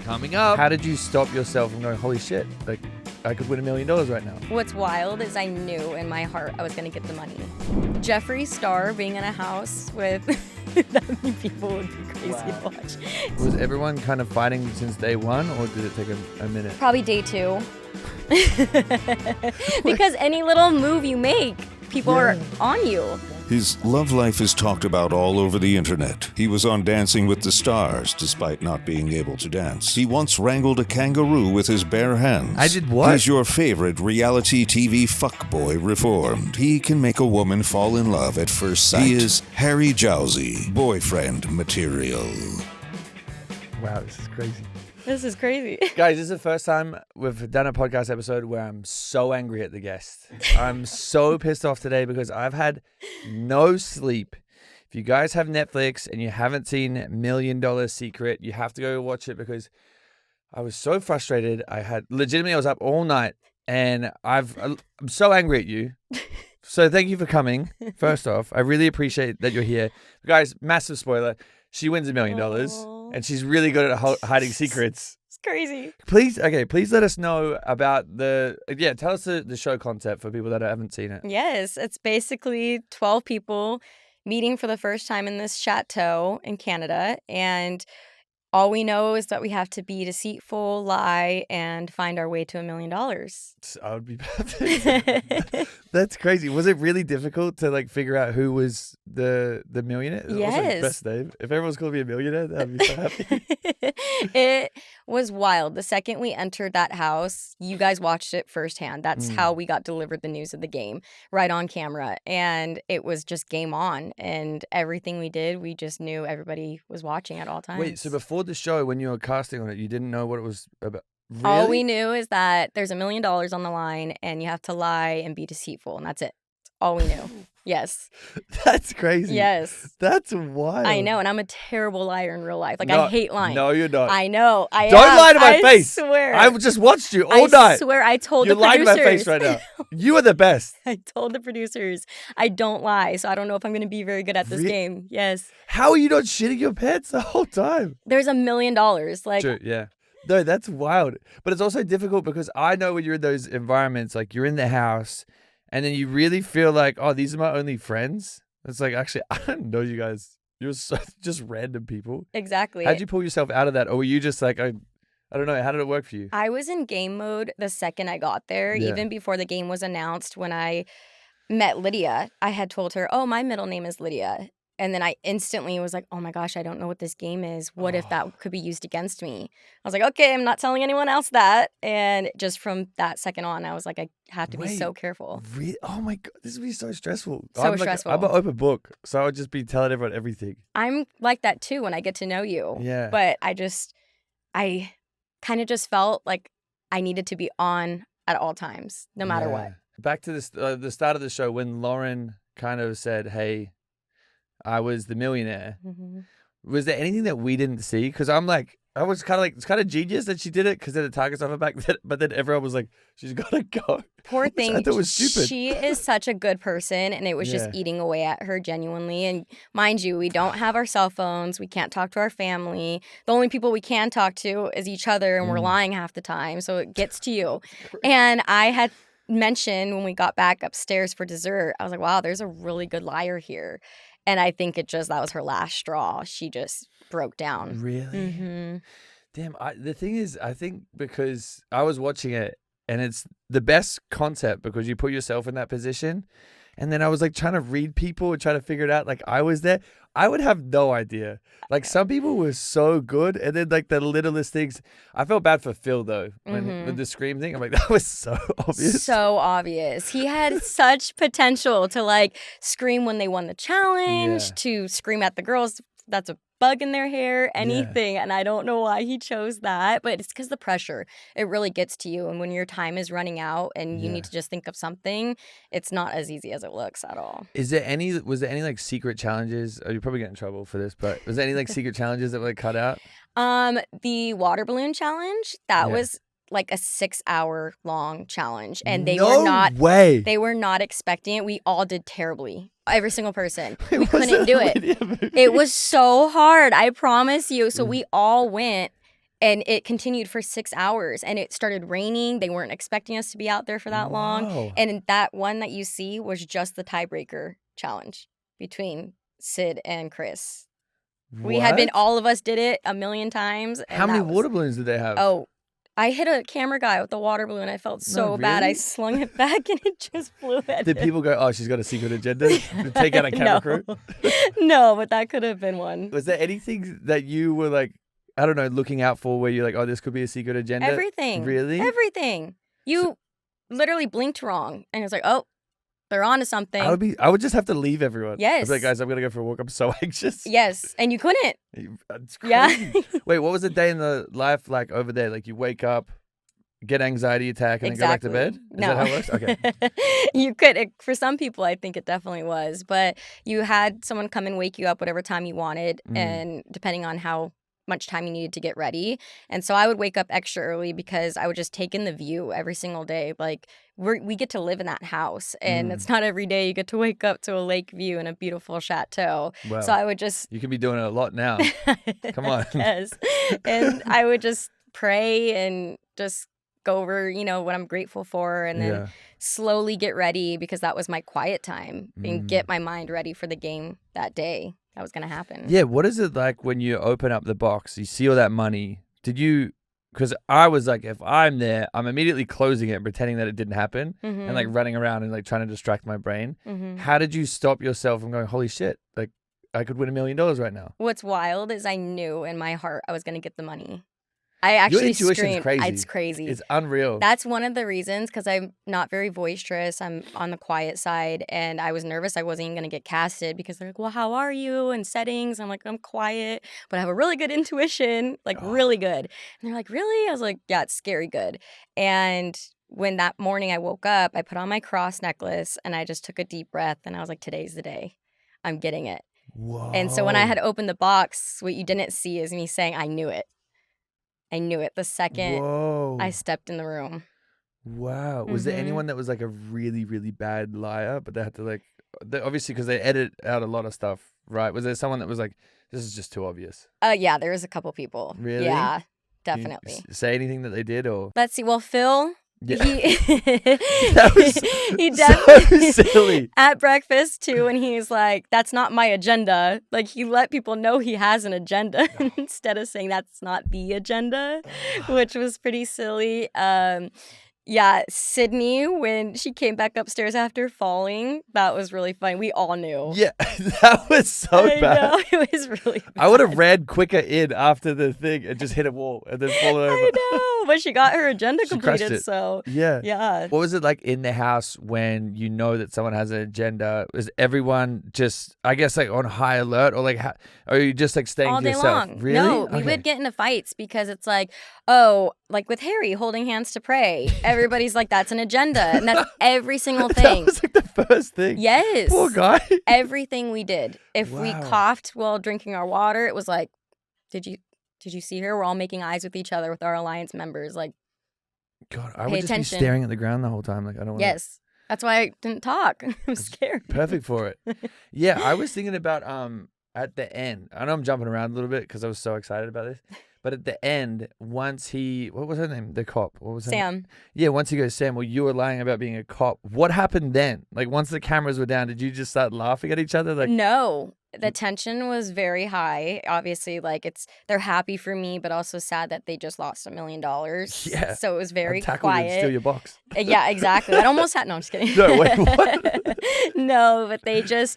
Coming up. How did you stop yourself from going, holy shit, like I could win $1 million right now? What's wild is I knew in my heart I was going to get the money. Jeffree Star being in a house with that many people would be crazy to watch. Was everyone kind of fighting since day one, or did it take a minute? Probably day 2. Because any little move you make, people are on you. His love life is talked about all over the internet. He was on Dancing with the Stars, despite not being able to dance. He once wrangled a kangaroo with his bare hands. I did what? He's your favorite reality TV fuckboy reformed. He can make a woman fall in love at first sight. He is Harry Jowsey, boyfriend material. Wow, this is crazy. This is crazy. Guys, this is the first time we've done a podcast episode where I'm so angry at the guest. I'm so pissed off today because I've had no sleep. If you guys have Netflix and you haven't seen $1 Million Secret, you have to go watch it because I was so frustrated. I was up all night and I'm so angry at you. So thank you for coming. First off, I really appreciate that you're here. Guys, massive spoiler. She wins $1 million. And she's really good at hiding secrets. It's crazy. Please let us know about tell us the show concept for people that haven't seen it. Yes, it's basically 12 people meeting for the first time in this chateau in Canada. And all we know is that we have to be deceitful, lie, and find our way to $1 million. I would be perfect. That's crazy. Was it really difficult to like figure out who was the millionaire? Yes. Best name. If everyone's going to be a millionaire, I'd be so happy. It was wild. The second we entered that house, you guys watched it firsthand. That's how we got delivered the news of the game, right on camera. And it was just game on. And everything we did, we just knew everybody was watching at all times. Wait, so before the show, when you were casting on it, you didn't know what it was about? Really? All we knew is that there's $1 million on the line and you have to lie and be deceitful. And that's it. That's all we knew. Yes. That's crazy. Yes. That's wild. I know. And I'm a terrible liar in real life. Like, I hate lying. No, you're not. I know. Don't lie to my face. I swear. I just watched you all night. I swear. I told You're the producers. lying to my face right now. You are the best. I told the producers I don't lie. So I don't know if I'm going to be very good at this game. Yes. How are you not shitting your pants the whole time? There's $1 million. Like, true, yeah. No, that's wild. But it's also difficult because I know when you're in those environments, like you're in the house and then you really feel like, oh, these are my only friends. It's like, actually, I don't know you guys. You're just random people. Exactly. How'd you pull yourself out of that? Or were you just like, I don't know. How did it work for you? I was in game mode the second I got there, even before the game was announced. When I met Lydia, I had told her, oh, my middle name is Lydia. And then I instantly was like, oh my gosh, I don't know what this game is. What if that could be used against me? I was like, okay, I'm not telling anyone else that. And just from that second on, I was like, I have to be so careful. Really? Oh my God, this would be so stressful. So stressful. I'm an open book, so I would just be telling everyone everything. I'm like that too when I get to know you. Yeah. But I kind of just felt like I needed to be on at all times, no matter what. Back to the start of the show when Lauren kind of said, hey, I was the millionaire. Mm-hmm. Was there anything that we didn't see? Because I was kind of like, it's kind of genius that she did it because then the target's off her back. But then everyone was like, she's got to go. Poor thing. I thought it was stupid. She is such a good person and it was just eating away at her genuinely. And mind you, we don't have our cell phones. We can't talk to our family. The only people we can talk to is each other and we're lying half the time. So it gets to you. And I had mentioned when we got back upstairs for dessert, I was like, wow, there's a really good liar here. And I think that was her last straw. She just broke down. Really? Mm-hmm. Damn. The thing is, I think because I was watching it and it's the best concept because you put yourself in that position. And then I was like trying to read people and trying to figure it out. Like I was there. I would have no idea. Like some people were so good. And then like the littlest things. I felt bad for Phil though. With the scream thing. I'm like, that was so obvious. So obvious. He had such potential to like scream when they won the challenge, to scream at the girls. That's a bug in their hair, anything. And I don't know why he chose that, but it's because the pressure, it really gets to you. And when your time is running out and you need to just think of something, it's not as easy as it looks at all. Was there any like secret challenges? Oh, you probably get in trouble for this, but was there any like secret challenges that were like cut out? The water balloon challenge, that was like a 6-hour long challenge. And they were not expecting it. We all did terribly. Every single person. We couldn't do it. It was so hard. I promise you. So we all went And it continued for 6 hours, and it started raining. They weren't expecting us to be out there for that long. Whoa. And that one that you see was just the tiebreaker challenge between Sid and Chris. We had been, What? all of us did it a million times. And How many that was- water balloons did they have? Oh, I hit a camera guy with the water balloon. I felt so bad. I really? slung it back and it just flew at Did him. people go, oh, she's got a secret agenda? To take out a camera crew? No, but that could have been one. Was there anything that you were like, I don't know, looking out for where you're like, oh, this could be a secret agenda? Everything. Really? Everything. You literally blinked wrong. And it was like, oh, they're on to something. I would just have to leave everyone. I'd Yes. be like, guys, I'm going to go for a walk. I'm so anxious. Yes. And you couldn't. It's Yeah. crazy. Wait, what was a day in the life like over there? Like you wake up, get anxiety attack, and then go back to bed? Is No. that how it works? Okay. You could. For some people, I think it definitely was. But you had someone come and wake you up whatever time you wanted, and depending on how much time you needed to get ready. And so I would wake up extra early because I would just take in the view every single day. Like we get to live in that house, and it's not every day you get to wake up to a lake view and a beautiful chateau. Wow. So I would just You can be doing it a lot now. Come on. Yes. And I would just pray and just go over, what I'm grateful for, and then slowly get ready because that was my quiet time and get my mind ready for the game that day that was going to happen. Yeah, what is it like when you open up the box, you see all that money? Because I was like, if I'm there, I'm immediately closing it and pretending that it didn't happen and like running around and like trying to distract my brain. How did you stop yourself from going, holy shit, like I could win $1 million right now? What's wild is I knew in my heart I was going to get the money. I actually intuition's screamed. crazy. It's crazy. It's unreal. That's one of the reasons, because I'm not very boisterous. I'm on the quiet side, and I was nervous I wasn't even going to get casted because they're like, well, how are you? And settings. I'm like, I'm quiet, but I have a really good intuition, like really good. And they're like, really? I was like, yeah, it's scary good. And when that morning I woke up, I put on my cross necklace, and I just took a deep breath, and I was like, today's the day. I'm getting it. Whoa. And so when I had opened the box, what you didn't see is me saying, I knew it. I knew it the second I stepped in the room. Wow. Was there anyone that was like a really, really bad liar, but they had to obviously because they edit out a lot of stuff, right? Was there someone that was like, this is just too obvious? Yeah, there was a couple people. Really? Yeah, Can you definitely. say anything that they did or? Let's see. Well, Phil, Yeah. that was he so definitely silly. at breakfast too, and he's like, "That's not my agenda." Like he let people know he has an agenda instead of saying that's not the agenda, which was pretty silly. Yeah, Sydney, when she came back upstairs after falling, that was really funny. We all knew. Yeah, that was so I bad. know, it was really bad. I would have ran quicker in after the thing and just hit a wall and then fallen over. I know, but she got her agenda She crushed completed, it. so Yeah. yeah. What was it like in the house when you know that someone has an agenda? Is everyone just, I guess, like on high alert, or like, are you just like staying All to day yourself? long. Really? No, we Okay. would get into fights because it's like, oh, like with Harry holding hands to pray. Everybody's like, that's an agenda. And that's every single thing. That was like the first thing. Yes. Poor guy. Everything we did. If we Wow. coughed while drinking our water, it was like, did you see her? We're all making eyes with each other with our alliance members. Like, God, I Pay would just attention. be staring at the ground the whole time. Like, I don't want yes. That's why I didn't talk. I'm scared. Perfect for it. Yeah, I was thinking about at the end. I know I'm jumping around a little bit because I was so excited about this. But at the end, once what was her name? The cop. What was her name? Sam. Yeah, once he goes, Sam, well, you were lying about being a cop. What happened then? Like, once the cameras were down, did you just start laughing at each other? Like, No. The tension was very high. Obviously, like they're happy for me, but also sad that they just lost $1 million. Yeah. So it was very I'd tackle you and quiet. steal your box. Yeah, exactly. That almost had. No, I'm just kidding. No, wait, what? No, but they just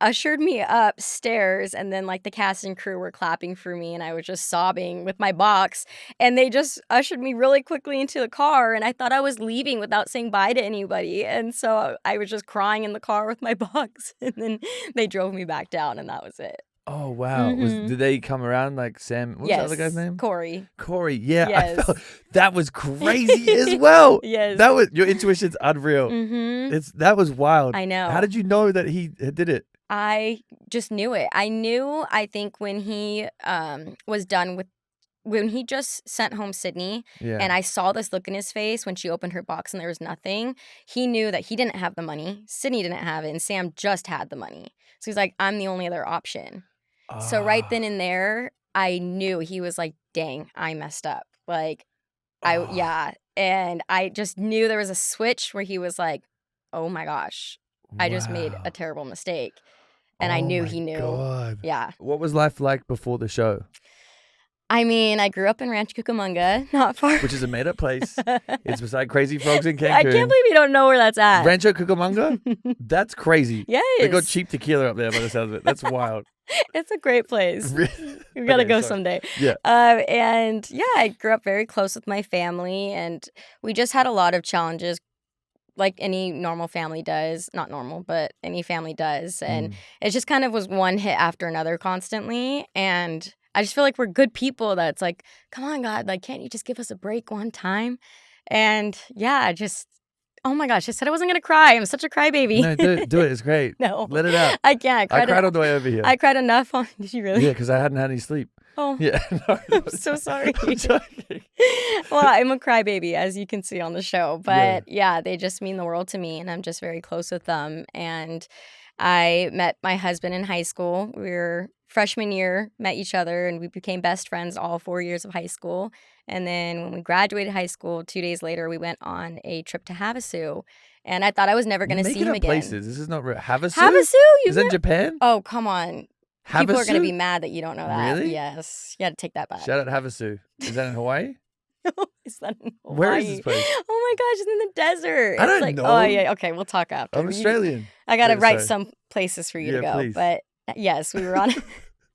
ushered me upstairs, and then like the cast and crew were clapping for me, and I was just sobbing with my box, and they just ushered me really quickly into the car, and I thought I was leaving without saying bye to anybody, and so I was just crying in the car with my box, and then they drove me back down, and that was it. Oh, wow. Did they come around like Sam? What was the other guy's name? Corey. Corey. Yeah. Yes. I felt, that was crazy as well. Yes. That was, your intuition's unreal. That was wild. I know. How did you know that he did it? I just knew it. I think when he was done with, when he just sent home Sydney, Yeah. and I saw this look in his face when she opened her box and there was nothing, he knew that he didn't have the money, Sydney didn't have it, and Sam just had the money. So he's like, I'm the only other option. So right then and there, I knew he was like, dang, I messed up. Like, yeah. And I just knew there was a switch where he was like, oh my gosh, I just made a terrible mistake. And I knew he knew. God. Yeah. What was life like before the show? I mean, I grew up in Rancho Cucamonga, not far. Which is a made-up place. It's beside Crazy Frogs in Cancun. I can't believe you don't know where that's at. Rancho Cucamonga? That's crazy. Yes. They got cheap tequila up there by the sound of it. That's wild. It's a great place. We gotta go someday. Yeah. And yeah, I grew up very close with my family, and we just had a lot of challenges, like any normal family does. Not normal, but any family does. And it just kind of was one hit after another constantly. And I just feel like we're good people that's like, come on, God, like, can't you just give us a break one time? And yeah, oh my gosh, I said I wasn't going to cry. I'm such a crybaby. No, do it. It's great. No. Let it out. I can't. I cried on the way over here. I cried enough on. Did you really? Yeah, because I hadn't had any sleep. Oh. Yeah. No, I'm so sorry. I'm joking. Well, I'm a crybaby, as you can see on the show. But yeah, they just mean the world to me, and I'm just very close with them. And I met my husband in high school. We were freshman year, met each other, and we became best friends all 4 years of high school. And then when we graduated high school, 2 days later, we went on a trip to Havasu. And I thought I was never going to see him again. Places. This is not real. Havasu? Havasu? Is that in Japan? Oh, come on. Havasu? People are going to be mad that you don't know that. Really? Yes. You got to take that back. Shout out Havasu. Is that in Hawaii? Is that in Hawaii? Where is this place? Oh my gosh, it's in the desert. I don't know. Oh yeah, okay, we'll talk after. I'm Australian. I got to write some places for you to go. Please. But yes, we were on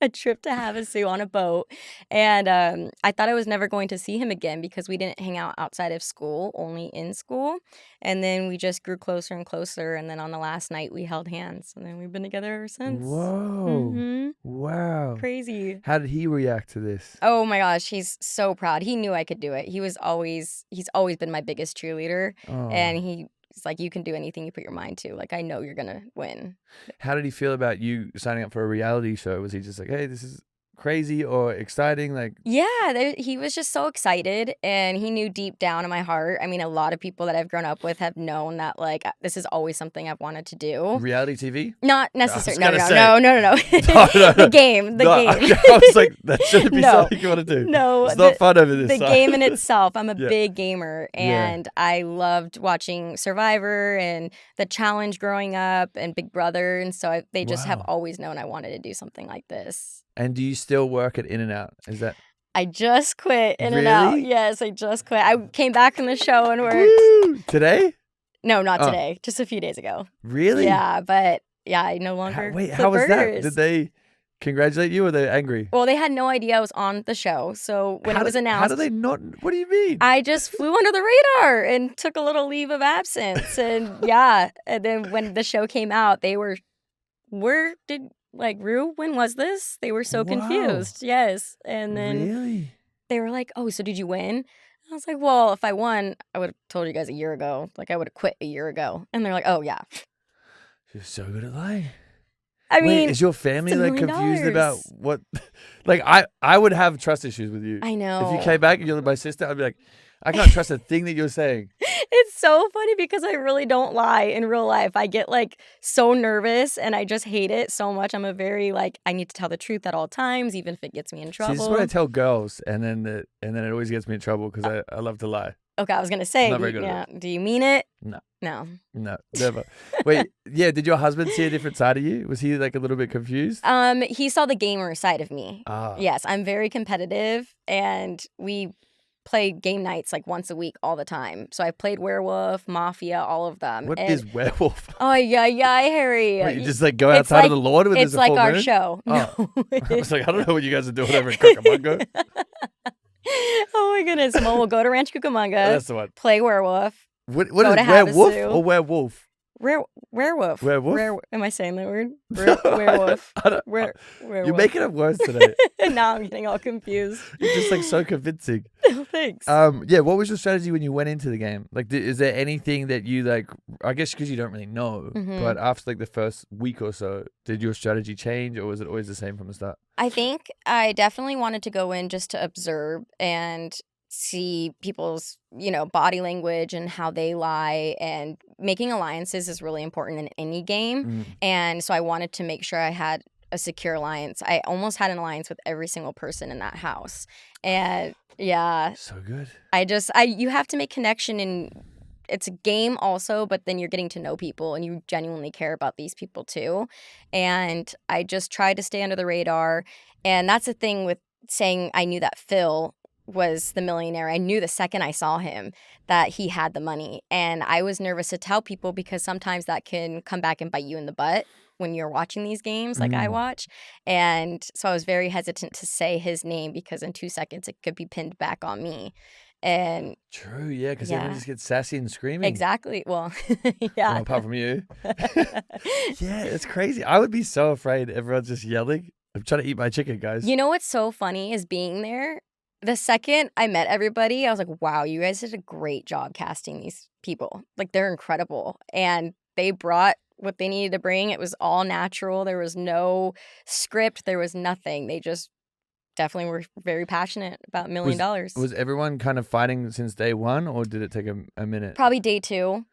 a trip to Havasu on a boat. And I thought I was never going to see him again because we didn't hang out outside of school, only in school. And then we just grew closer and closer. And then on the last night, we held hands. And then we've been together ever since. Whoa. Mm-hmm. Wow. Crazy. How did he react to this? Oh my gosh, he's so proud. He knew I could do it. He's always been my biggest cheerleader. Oh. And he's like, you can do anything you put your mind to. Like, I know you're going to win. How did he feel about you signing up for a reality show? Was he just like, hey, this is crazy or exciting? Like, yeah, he was just so excited, and he knew deep down in my heart. I mean, a lot of people that I've grown up with have known that, like, this is always something I've wanted to do. Reality TV? Not necessarily. No. No. The game. The game. I was like, that shouldn't be something you want to do. No. It's not fun over this. The game in itself. I'm a big gamer, and I loved watching Survivor and The Challenge growing up and Big Brother, and so they just have always known I wanted to do something like this. And do you still work at In-N-Out? Is that... I just quit In-N-Out. Yes, I just quit. I came back from the show and worked. Woo! Today? No, not today. Just a few days ago. Really? Yeah, but yeah, I no longer how was burgers. that? Did they congratulate you or were they angry? Well, they had no idea I was on the show. So when it was announced... How did they not... What do you mean? I just flew under the radar and took a little leave of absence. And yeah, and then when the show came out, they were... Like, Rue, when was this? They were so confused. Yes. And then really? They were like, oh, so did you win? I was like, well, if I won, I would have told you guys a year ago. Like, I would have quit a year ago. And they're like, oh, yeah. You're so good at lying. I mean, is your family like confused about what? Like, I would have trust issues with you. I know. If you came back and you're my sister, I'd be like, I can't trust a thing that you're saying. It's so funny because I really don't lie in real life. I get like so nervous and I just hate it so much. I'm a very like, I need to tell the truth at all times, even if it gets me in trouble. See, this is what I tell girls, and then it always gets me in trouble because I love to lie. Okay, I was gonna say, not very good at it. Do you mean it? No. No, Never. Wait, yeah. Did your husband see a different side of you? Was he like a little bit confused? He saw the gamer side of me. Ah. Yes, I'm very competitive, and we play game nights like once a week all the time. So I played Werewolf, Mafia, all of them. What is Werewolf? Oh, yeah, Harry. Wait, you just like go outside of the lawn with it's like full our moon? show. Oh. No. I was like, I don't know what you guys are doing over in Cucamonga. Oh my goodness. Well, we'll go to Rancho Cucamonga. That's the one. Play Werewolf. What is werewolf or werewolf? Werewolf. Werewolf? Am I saying that word? Werewolf. Werewolf. You're making up words today. Now I'm getting all confused. You're just like so convincing. Thanks. Yeah. What was your strategy when you went into the game? Like, is there anything that you like? I guess because you don't really know, but after like the first week or so, did your strategy change, or was it always the same from the start? I think I definitely wanted to go in just to observe and see people's, body language and how they lie, and making alliances is really important in any game. And so I wanted to make sure I had a secure alliance. I almost had an alliance with every single person in that house. And yeah. So good. You have to make connection, and it's a game also, but then you're getting to know people and you genuinely care about these people too. And I just tried to stay under the radar. And that's the thing with saying I knew that Phil was the millionaire. I knew the second I saw him that he had the money. And I was nervous to tell people because sometimes that can come back and bite you in the butt when you're watching these games like I watch. And so I was very hesitant to say his name because in 2 seconds it could be pinned back on me. And true, yeah, because everyone just gets sassy and screaming. Exactly. Well, yeah. Well, apart from you. Yeah, it's crazy. I would be so afraid everyone's just yelling. I'm trying to eat my chicken, guys. You know what's so funny is being there. The second I met everybody, I was like, wow, you guys did a great job casting these people. Like, they're incredible. And they brought what they needed to bring. It was all natural. There was no script. There was nothing. They just definitely were very passionate about $1 million. Was everyone kind of fighting since day one, or did it take a minute? Probably day 2.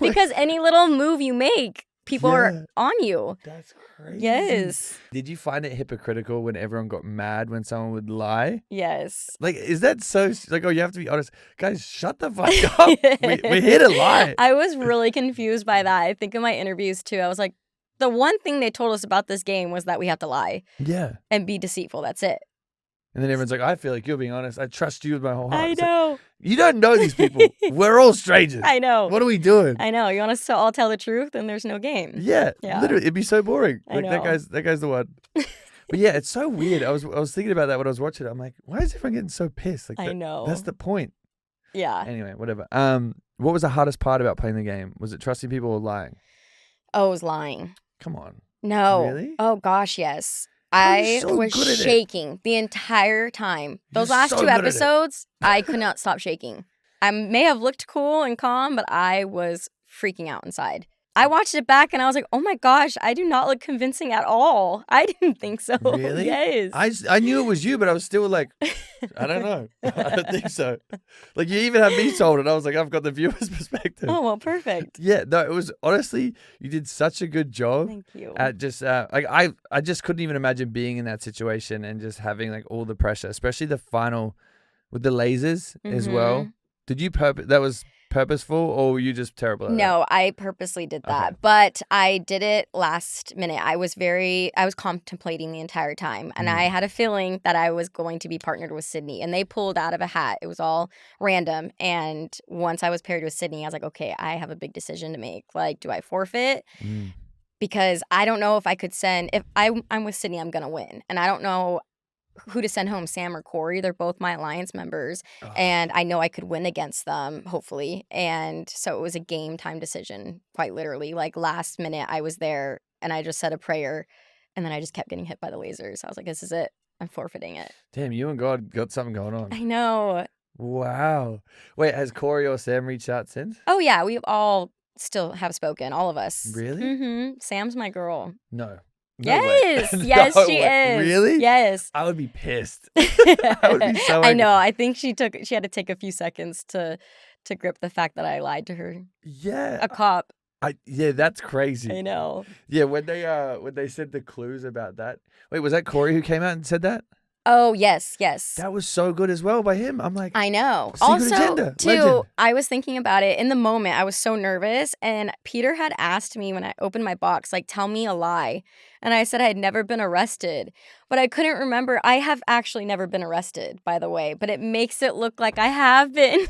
Because any little move you make, people are on you. That's crazy. Yes. Did you find it hypocritical when everyone got mad when someone would lie? Yes. Like, is that so, like, oh, you have to be honest. Guys, shut the fuck up. We're here to lie. I was really confused by that. I think in my interviews too, I was like, the one thing they told us about this game was that we have to lie. Yeah. And be deceitful. That's it. And then everyone's like, I feel like you're being honest. I trust you with my whole heart. I know. Like, you don't know these people. We're all strangers. I know. What are we doing? I know. You want us to all tell the truth, then there's no game. Yeah. Literally, it'd be so boring. I Like, know. that guy's the one. But yeah, it's so weird. I was thinking about that when I was watching it. I'm like, why is everyone getting so pissed? Like, I know. That's the point. Yeah. Anyway, whatever. What was the hardest part about playing the game? Was it trusting people or lying? Oh, it was lying. Come on. No. Really? Oh, gosh, yes. How are you I so was good at it? shaking the entire time. Those You're last so 2 good at it. episodes, I could not stop shaking. I may have looked cool and calm, but I was freaking out inside. I watched it back and I was like, oh my gosh, I do not look convincing at all. I didn't think so. Really? Yes. I knew it was you, but I was still like, I don't know. I don't think so. Like, you even had me sold it. I was like, I've got the viewer's perspective. Oh, well, perfect. Yeah, no, it was honestly, you did such a good job. Thank you. At just like I just couldn't even imagine being in that situation and just having like all the pressure, especially the final with the lasers as well. Did you that was purposeful, or were you just terrible at it? No, I purposely did that. Okay. But I did it last minute. I was contemplating the entire time. And I had a feeling that I was going to be partnered with Sydney. And they pulled out of a hat. It was all random. And once I was paired with Sydney, I was like, okay, I have a big decision to make. Like, do I forfeit? Because I don't know if I could send, if I'm with Sydney, I'm going to win. And I don't know who to send home, Sam or Corey. They're both my alliance members. And I know I could win against them, hopefully. And so it was a game time decision, quite literally. Like, last minute, I was there and I just said a prayer. And then I just kept getting hit by the lasers. I was like, this is it. I'm forfeiting it. Damn, you and God got something going on. I know. Wow. Wait, has Corey or Sam reached out since? Oh, yeah. We all still have spoken, all of us. Really? Sam's my girl. No. Yes. way. Yes, No she way. is. Really? Yes. I would be pissed. I would be so I angry. know. I think she had to take a few seconds to grip the fact that I lied to her. Yeah. A cop. Yeah, that's crazy. I know. Yeah, when they said the clues about that. Wait, was that Corey who came out and said that? Oh, yes. That was so good as well by him. I'm like, I know. Secret Also, agenda. too, Legend. I was thinking about it in the moment. I was so nervous, and Peter had asked me when I opened my box, like, tell me a lie. And I said I had never been arrested, but I couldn't remember. I have actually never been arrested, by the way, but it makes it look like I have been. And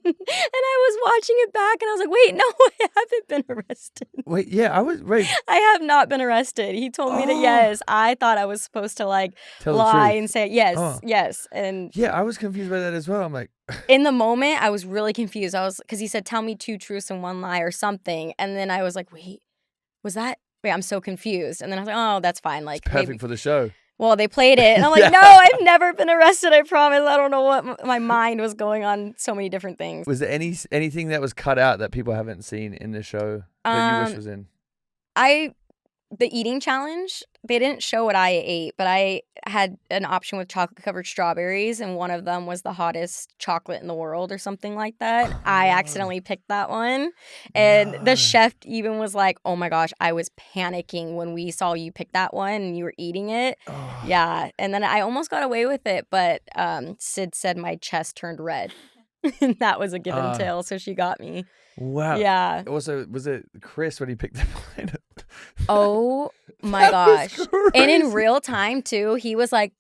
I was watching it back, and I was like, wait, no, I haven't been arrested. wait, yeah, wait. I have not been arrested. He told me that, yes. I thought I was supposed to, like, Tell the lie truth. and say, yes, Oh. yes. And Yeah, I was confused by that as well. I'm like, in the moment, I was really confused. Because he said, tell me 2 truths and 1 lie or something. And then I was like, wait, was that? Wait, I'm so confused. And then I was like, oh, that's fine. Like, perfect maybe. for the show. Well, they played it. And I'm like, Yeah. no, I've never been arrested. I promise. I don't know what my mind was going on. So many different things. Was there anything that was cut out that people haven't seen in the show that you wish was in? I the eating challenge, they didn't show what I ate, but I had an option with chocolate-covered strawberries, and one of them was the hottest chocolate in the world or something like that. I accidentally picked that one, and the chef even was like, oh my gosh, I was panicking when we saw you pick that one and you were eating it. Yeah, and then I almost got away with it, but Sid said my chest turned red. And that was a give and tell, so she got me. Wow. Yeah. Also, was it Chris when he picked the plate? Oh my gosh. And in real time too, he was like,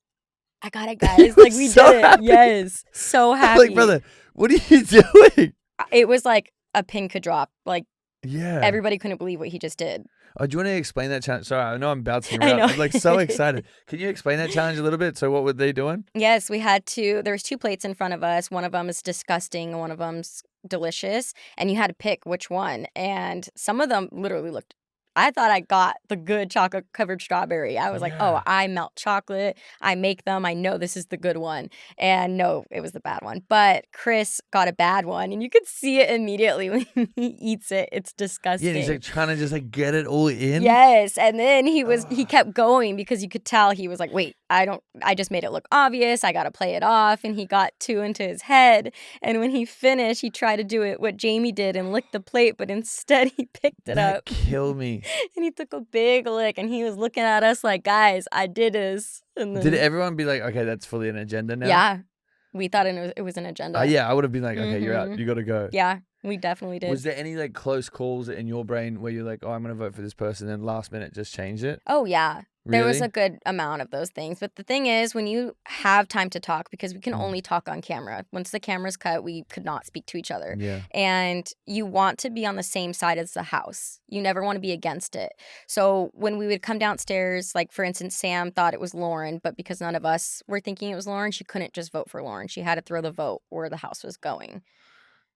I got it, guys. Like, we so did it. happy. Yes. So happy. Like, brother, what are you doing? It was like a pin could drop. Like, Yeah. everybody couldn't believe what he just did. Oh, do you want to explain that challenge? Sorry, I know I'm bouncing I around. know. I'm like so excited. Can you explain that challenge a little bit? So what were they doing? Yes, there was 2 plates in front of us. One of them is disgusting and one of them's delicious. And you had to pick which one. And some of them literally looked, I thought I got the good chocolate covered strawberry. I was like, oh, I melt chocolate. I make them. I know this is the good one. And no, it was the bad one. But Chris got a bad one. And you could see it immediately when he eats it. It's disgusting. Yeah, and he's like trying to just like get it all in. Yes. And then he kept going because you could tell he was like, wait, I just made it look obvious. I got to play it off. And he got 2 into his head. And when he finished, he tried to do it what Jamie did and lick the plate, but instead he picked it up. Kill me. And he took a big lick and he was looking at us like, guys, I did this. And then, Did everyone be like, okay, that's fully an agenda now? yeah. We thought it was an agenda. Yeah, I would have been like, okay, you're out. You got to go. Yeah, we definitely did. Was there any like close calls in your brain where you're like, oh, I'm going to vote for this person and last minute just change it? Oh, yeah. There was Really? a good amount of those things. But the thing is, when you have time to talk, because we can only talk on camera. Once the camera's cut, we could not speak to each other. Yeah. And you want to be on the same side as the house. You never want to be against it. So when we would come downstairs, like for instance, Sam thought it was Lauren, but because none of us were thinking it was Lauren, she couldn't just vote for Lauren. She had to throw the vote where the house was going.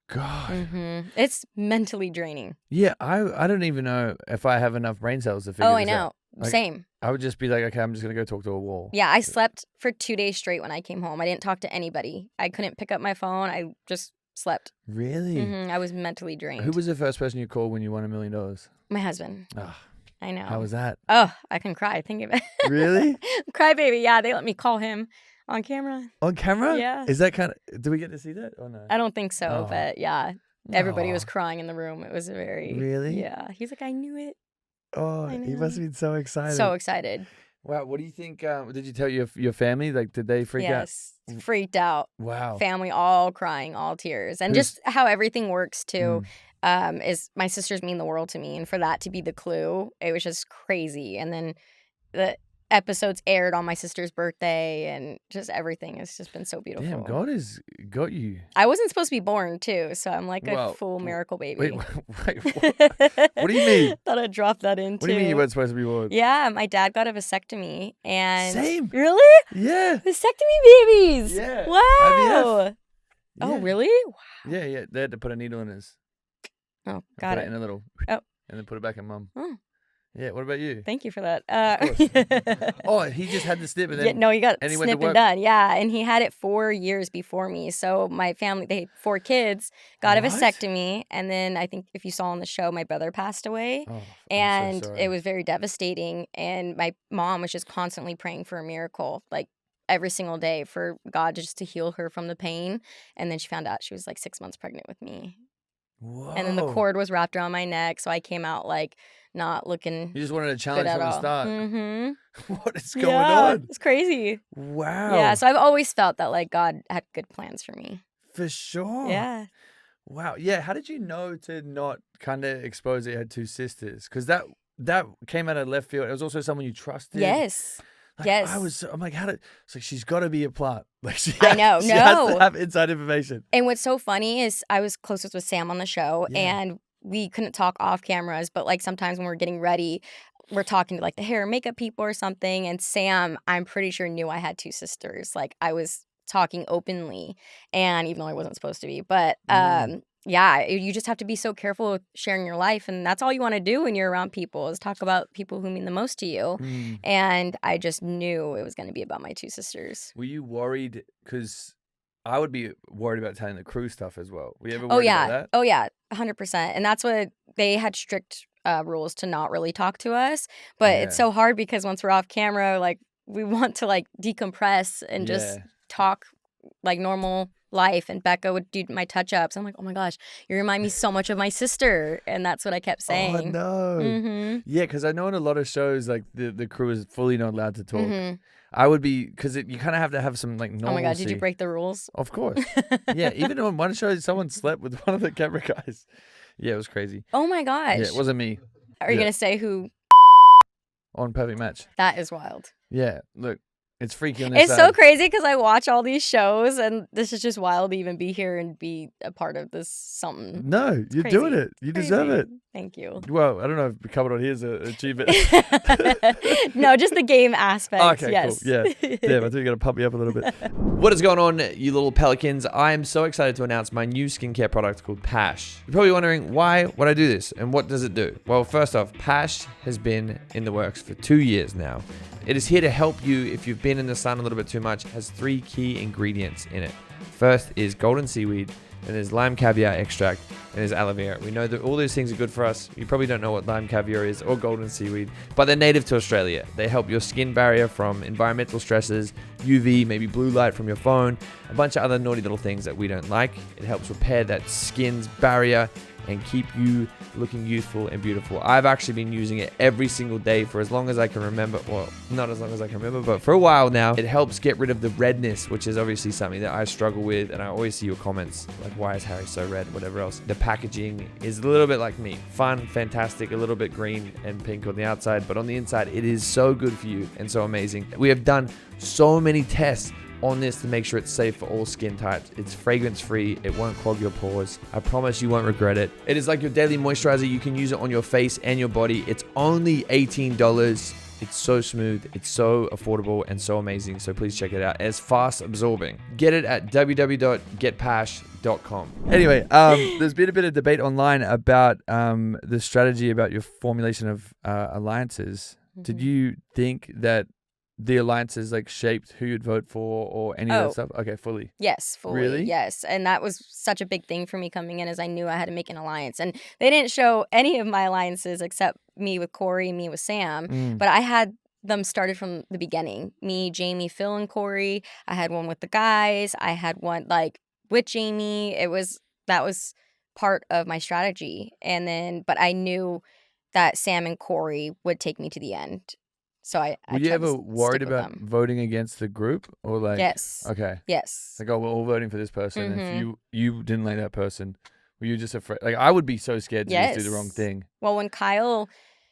God. It's mentally draining. Yeah, I don't even know if I have enough brain cells to figure Oh, this I know. out. Like, Same. I would just be like, okay, I'm just going to go talk to a wall. Yeah, I slept for 2 days straight when I came home. I didn't talk to anybody. I couldn't pick up my phone. I just slept. Really? I was mentally drained. Who was the first person you called when you won $1 million? My husband. Ah, I know. how was that? Oh, I can cry. Think of it. Really? Cry baby. Yeah, they let me call him on camera. On camera? Yeah. Is that kind of, do we get to see that or no? I don't think so, Oh. but yeah. Everybody was Aw. crying in the room. It was very... Really? Yeah. He's like, I knew it. Oh, I he know. must have been so excited. So excited. Wow, what do you think? Did you tell your family? Like, did they freak out? Yes. Freaked out. Wow. Family all crying, all tears. And Who's- just how everything works too. Is my sisters mean the world to me, and for that to be the clue, it was just crazy. And then the episodes aired on my sister's birthday, and just everything has just been so beautiful. Damn, God has got you. I wasn't supposed to be born too, so I'm like a Well, full miracle baby. Wait, what do you mean? Thought I'd drop that in What too. do you mean you weren't supposed to be born? Yeah, my dad got a vasectomy, and Same. Really? Yeah. Vasectomy babies. Yeah. Wow. IVF. Oh, Yeah. really? Yeah, yeah. They had to put a needle in his. Oh, Put got it it. in a little. Oh. And then put it back in mum. Oh. Yeah. What about you? Thank you for that. Of Oh, he just had the snip and then. Yeah, no, he got and he went to snip and work. done. Yeah, and he had it 4 years before me. So my family, they had 4 kids, got a What? vasectomy, and then I think if you saw on the show, my brother passed away, Oh, I'm and so it sorry. was very devastating. And my mom was just constantly praying for a miracle, like every single day, for God just to heal her from the pain. And then she found out she was like 6 months pregnant with me, Whoa. and then the cord was wrapped around my neck, so I came out like not looking You just wanted a good challenge at from the all. start. Mm-hmm. What is going Yeah, on? it's crazy. Wow. Yeah, so I've always felt that like God had good plans for me. For sure. Yeah. Wow. Yeah. How did you know to not kind of expose that you had 2 sisters? Because that came out of left field. It was also someone you trusted. Yes. Like, Yes. I'm like, how did? It's like she's got to be a plant. Like she. I know, She has no. to have inside information. And what's so funny is I was closest with Sam on the show, Yeah. and we couldn't talk off cameras, but like sometimes when we're getting ready, we're talking to like the hair and makeup people or something, and Sam, I'm pretty sure, knew I had 2 sisters. Like I was talking openly, and even though I wasn't supposed to be, but yeah, you just have to be so careful with sharing your life, and that's all you want to do when you're around people is talk about people who mean the most to you. And I just knew it was going to be about my 2 sisters. Were you worried? Because I would be worried about telling the crew stuff as well. Were you ever Oh worried yeah. about that? Oh yeah, 100%. And that's what they had strict rules to not really talk to us. But it's so hard because once we're off camera, like we want to like decompress and just talk like normal life. And Becca would do my touch-ups. I'm like, oh my gosh, you remind me so much of my sister. And that's what I kept saying. Oh, no. Mm-hmm. Yeah, because I know in a lot of shows, like the crew is fully not allowed to talk. Mm-hmm. I would be, because you kind of have to have some like normalcy. Oh my God, did you break the rules? Of course. Yeah, even on one show, someone slept with one of the camera guys. Yeah, it was crazy. Oh my gosh. Yeah, it wasn't me. Are you going to say who? On Perfect Match. That is wild. Yeah, look. It's freaky on this It's side. so crazy because I watch all these shows and this is just wild to even be here and be a part of this something. No, you're crazy. doing it. You deserve it. Thank you. Well, I don't know if covered on here is an achievement. No, just the game aspect. Okay, yes. cool. Yeah. Damn, I think you got to pump me up a little bit. What is going on, you little pelicans? I am so excited to announce my new skincare product called Pash. You're probably wondering why would I do this and what does it do? Well, first off, Pash has been in the works for 2 years now. It is here to help you if you've been in the sun a little bit too much. It has 3 key ingredients in it. First is golden seaweed, then there's lime caviar extract, and there's aloe vera. We know that all those things are good for us. You probably don't know what lime caviar is or golden seaweed, but they're native to Australia. They help your skin barrier from environmental stresses, UV, maybe blue light from your phone, a bunch of other naughty little things that we don't like. It helps repair that skin's barrier and keep you looking youthful and beautiful. I've actually been using it every single day for as long as I can remember. Well, not as long as I can remember, but for a while now. It helps get rid of the redness, which is obviously something that I struggle with, and I always see your comments like, why is Harry so red, whatever else. The packaging is a little bit like me. Fun, fantastic, a little bit green and pink on the outside, but on the inside, it is so good for you and so amazing. We have done so many tests on this to make sure it's safe for all skin types. It's fragrance free. It won't clog your pores. I promise you won't regret it. It is like your daily moisturizer. You can use it on your face and your body. It's only $18. It's so smooth, it's so affordable and so amazing. So please check it out. It's fast absorbing. Get it at www.getpash.com. Anyway, there's been a bit of debate online about the strategy about your formulation of alliances. Mm-hmm. Did you think that the alliances like shaped who you'd vote for or any of that stuff? Okay, fully. Yes, fully. Really? Yes. And that was such a big thing for me coming in, as I knew I had to make an alliance. And they didn't show any of my alliances except me with Corey, me with Sam. But I had them started from the beginning. Me, Jamie, Phil, and Corey. I had one with the guys. I had one like with Jamie. That was part of my strategy. And then, but I knew that Sam and Corey would take me to the end. So I were you ever worried about voting against the group or like? Yes. Okay. Yes. Like, oh, we're all voting for this person. Mm-hmm. If you didn't like that person, were you just afraid? Like, I would be so scared to just do the wrong thing. Well, when Kyle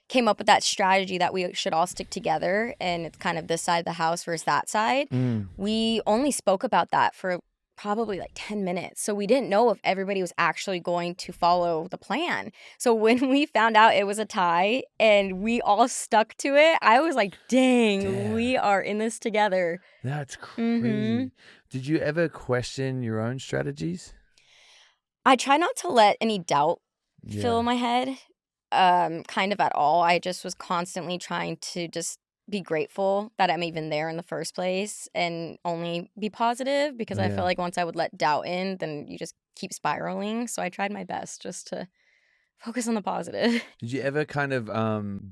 came up with that strategy that we should all stick together and it's kind of this side of the house versus that side, we only spoke about that for probably like 10 minutes. So we didn't know if everybody was actually going to follow the plan. So when we found out it was a tie and we all stuck to it, I was like, dang. We are in this together. That's crazy. Mm-hmm. Did you ever question your own strategies? I try not to let any doubt fill my head, kind of at all. I just was constantly trying to just be grateful that I'm even there in the first place and only be positive, because I feel like once I would let doubt in, then you just keep spiraling. So I tried my best just to focus on the positive. Did you ever kind of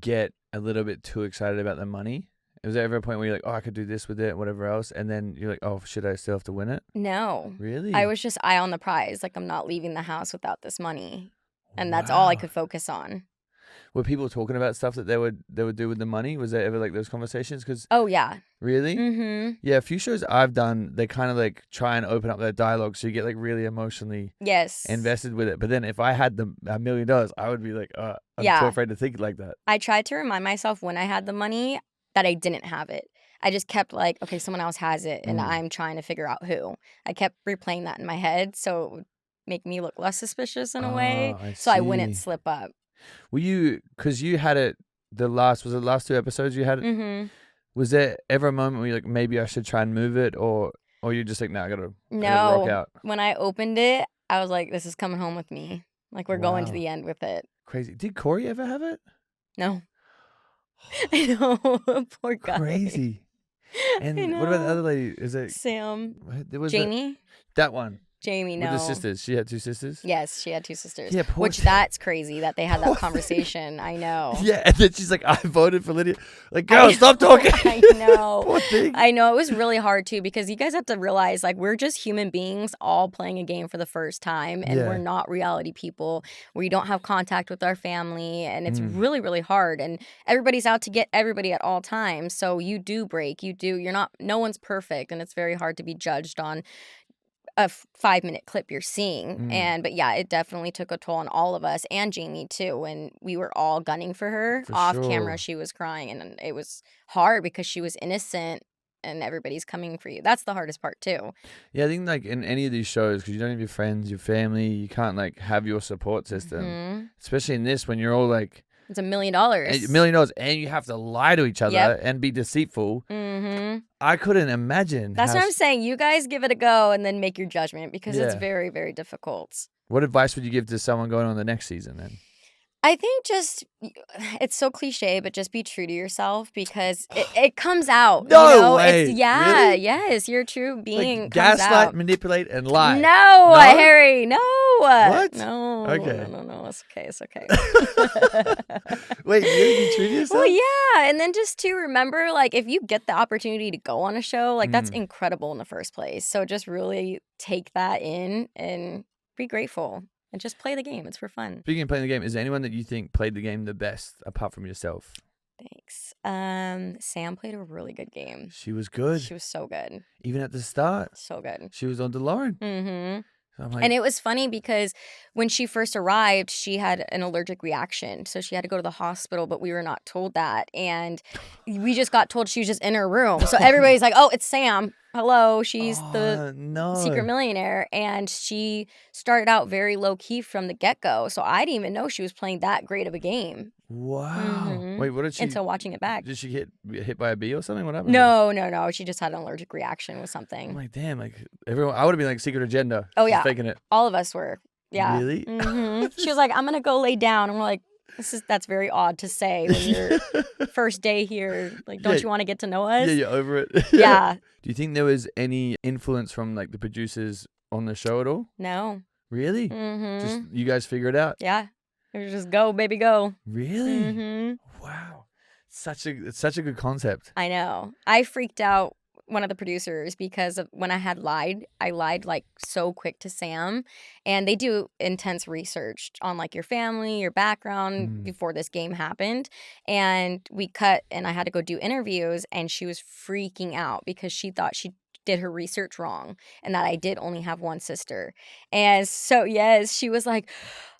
get a little bit too excited about the money? Was there ever a point where you're like, oh, I could do this with it and whatever else, and then you're like, oh, should I still have to win it? No. Really? I was just eye on the prize. Like, I'm not leaving the house without this money. And that's all I could focus on. Were people talking about stuff that they would do with the money? Was there ever like those conversations? Cause, oh, yeah. Really? Mm-hmm. Yeah, a few shows I've done, they kind of like try and open up their dialogue so you get like really emotionally invested with it. But then if I had $1 million, I would be like, I'm too afraid to think like that. I tried to remind myself when I had the money that I didn't have it. I just kept like, okay, someone else has it and I'm trying to figure out who. I kept replaying that in my head so it would make me look less suspicious in a way. So I wouldn't slip up. Were you, because you had it the last 2 episodes you had it? Mm-hmm. Was there ever a moment where you're like, maybe I should try and move it, or you're just like, I gotta rock out? When I opened it, I was like, this is coming home with me. Like, we're going to the end with it. Crazy. Did Corey ever have it? No. I know. Poor guy. Crazy. And what about the other lady? Is it Sam? Was Jamie? That one. Jamie, no. With the sisters. She had 2 sisters? Yes, she had 2 sisters. Yeah, poor which that's crazy that they had that conversation. I know. Yeah, and then she's like, I voted for Lydia. Like, girl, stop talking. I know. Poor thing. I know. It was really hard, too, because you guys have to realize, like, we're just human beings all playing a game for the first time, and we're not reality people. We don't have contact with our family, and it's really, really hard. And everybody's out to get everybody at all times. So you do break. No one's perfect, and it's very hard to be judged on a 5-minute clip you're seeing. But yeah, it definitely took a toll on all of us and Jamie too. When we were all gunning for her off camera, she was crying, and it was hard because she was innocent and everybody's coming for you. That's the hardest part too. Yeah, I think like in any of these shows, because you don't have your friends, your family, you can't like have your support system. Especially in this, when you're all like, it's $1 million. $1 million, and you have to lie to each other and be deceitful. I couldn't imagine. That's what I'm saying. You guys give it a go and then make your judgment, because it's very, very difficult. What advice would you give to someone going on the next season then? I think it's so cliche, but just be true to yourself, because it comes out. No way. Really? Yes, your true being Like comes gaslight, out. manipulate, and lie. No, Harry, no. What? No. Okay. No, it's okay. It's okay. Wait, you be true to yourself? Well, yeah, and then just to remember, like, if you get the opportunity to go on a show, like, that's incredible in the first place. So just really take that in and be grateful. And just play the game. It's for fun. Speaking of playing the game, is there anyone that you think played the game the best apart from yourself? Thanks. Sam played a really good game. She was good. She was so good. Even at the start. So good. She was on DeLorean. Mm-hmm. I'm like, And it was funny because when she first arrived, she had an allergic reaction. So she had to go to the hospital, but we were not told that. And we just got told she was just in her room. So everybody's like, oh, it's Sam. Hello, she's the secret millionaire. And she started out very low key from the get-go. So I didn't even know she was playing that great of a game. Wow. Wait, what did she... Until watching it back. Did she get hit by a bee or something? What happened? No. She just had an allergic reaction with something. I'm like, damn, like everyone... I would have been like, secret agenda. Oh, She's yeah. faking it. All of us were. Yeah. Really? She was like, I'm going to go lay down. And we're like, that's very odd to say when you're first day here. Like, don't you want to get to know us? Yeah, you're over it. Yeah. Do you think there was any influence from like the producers on the show at all? No. Really? Just you guys figure it out? Yeah. It was just go, baby, go. Really? Wow. It's such a good concept. I know. I freaked out one of the producers because of when I lied like so quick to Sam, and they do intense research on like your family, your background before this game happened. And we cut and I had to go do interviews, and she was freaking out because she thought she did her research wrong and that I did only have one sister. And so, yes, she was like,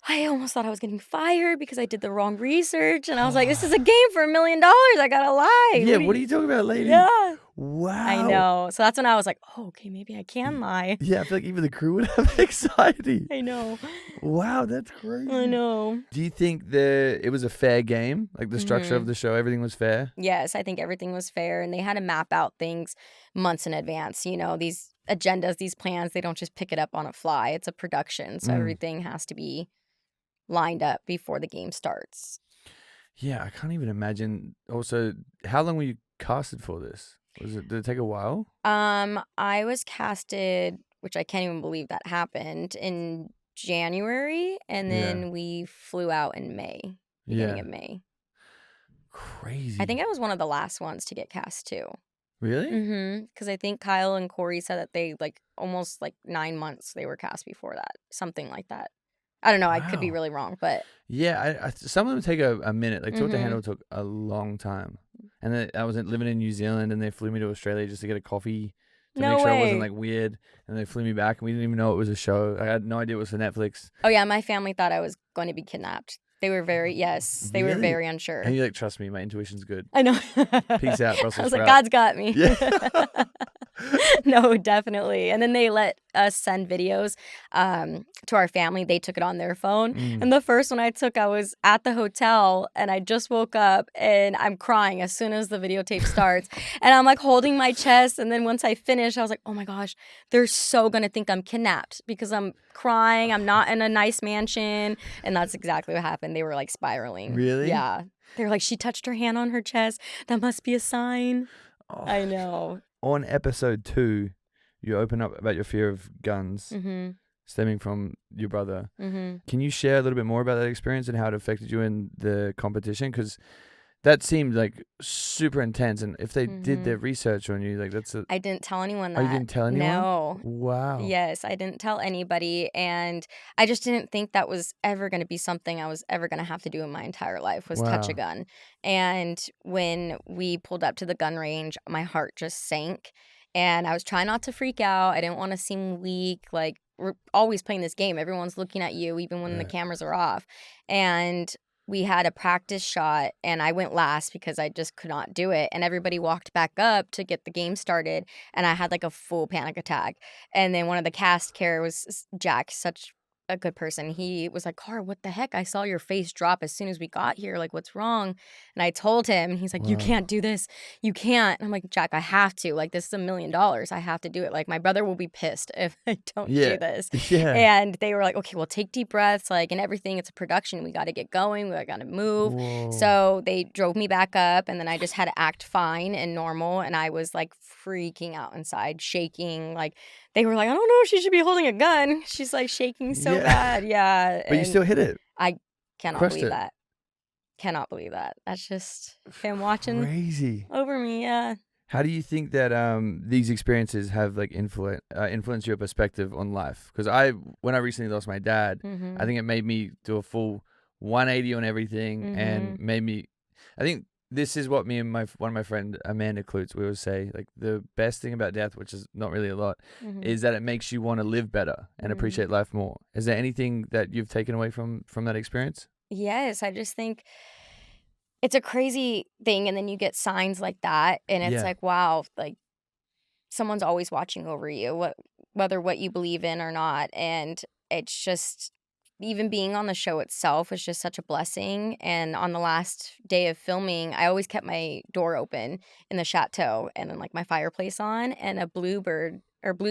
I almost thought I was getting fired because I did the wrong research. And I was like, this is a game for $1 million. I gotta lie. Yeah, what are you talking about, lady? Yeah. Wow. I know. So that's when I was like, oh, okay, maybe I can lie. Yeah, I feel like even the crew would have anxiety. I know. Wow, that's crazy. I know. Do you think it was a fair game? Like the structure of the show, everything was fair? Yes, I think everything was fair. And they had to map out things months in advance. You know, these agendas, these plans, they don't just pick it up on a fly. It's a production. So everything has to be lined up before the game starts. Yeah, I can't even imagine. Also, how long were you casted for this? Did it take a while? I was casted, which I can't even believe that happened, in January, and then we flew out in May, beginning of May. Crazy. I think I was one of the last ones to get cast too. Really? Because I think Kyle and Corey said that they almost 9 months they were cast before that, something like that. I don't know. Wow. I could be really wrong, but yeah, some of them take a minute. Like Talk to Handle took a long time, and then I was living in New Zealand, and they flew me to Australia just to get a coffee to make sure it wasn't weird, and they flew me back, and we didn't even know it was a show. I had no idea it was for Netflix. Oh yeah, my family thought I was going to be kidnapped. They were very they were very unsure. And you're like, trust me, my intuition's good. I know. Peace out, Brussels I was sprout. like, God's got me. Yeah. No, definitely. And then they let us send videos to our family. They took it on their phone. And the first one I took, I was at the hotel and I just woke up and I'm crying as soon as the videotape starts. And I'm holding my chest. And then once I finish, I was like, oh my gosh, they're so going to think I'm kidnapped because I'm crying. I'm not in a nice mansion. And that's exactly what happened. They were spiraling. Really? Yeah. They were like, she touched her hand on her chest. That must be a sign. I know. On episode 2, you open up about your fear of guns. stemming from your brother. Mm-hmm. Can you share a little bit more about that experience and how it affected you in the competition? Because that seemed like super intense. And if they did their research on you, like that's a... I didn't tell anyone that. Oh, you didn't tell anyone? No. Wow. Yes, I didn't tell anybody. And I just didn't think that was ever going to be something I was ever going to have to do in my entire life, was touch a Wow. gun. And when we pulled up to the gun range, my heart just sank. And I was trying not to freak out. I didn't want to seem weak. Like, we're always playing this game. Everyone's looking at you, even when the cameras are off. And we had a practice shot, and I went last because I just could not do it. And everybody walked back up to get the game started, and I had like a full panic attack. And then one of the cast care was Jack, such a good person. He was like, Cara, what the heck? I saw your face drop as soon as we got here. Like, what's wrong? And I told him, and he's like, you can't do this. You can't. And I'm like, Jack, I have to. Like, this is $1 million. I have to do it. Like, my brother will be pissed if I don't do this. Yeah. And they were like, okay, well, take deep breaths, like, and everything. It's a production. We got to get going. We got to move. Whoa. So they drove me back up, and then I just had to act fine and normal. And I was like freaking out inside, shaking. Like, they were like, I don't know if she should be holding a gun. She's like shaking so bad. Yeah. But you still hit it. I cannot Crushed believe it. that. Cannot believe that. That's just him watching Crazy. over me. Yeah. How do you think that these experiences have like influenced your perspective on life? Because when I recently lost my dad, Mm-hmm. I think it made me do a full 180 on everything and made me... I think this is what me and one of my friend Amanda Klutz, we always say, like, the best thing about death, which is not really a lot, is that it makes you want to live better and appreciate life more. Is there anything that you've taken away from that experience? Yes, I just think it's a crazy thing, and then you get signs like that, and it's like, wow, like, someone's always watching over you, whether what you believe in or not. And it's just, even being on the show itself was just such a blessing. And on the last day of filming, I always kept my door open in the chateau and then like my fireplace on, and a blue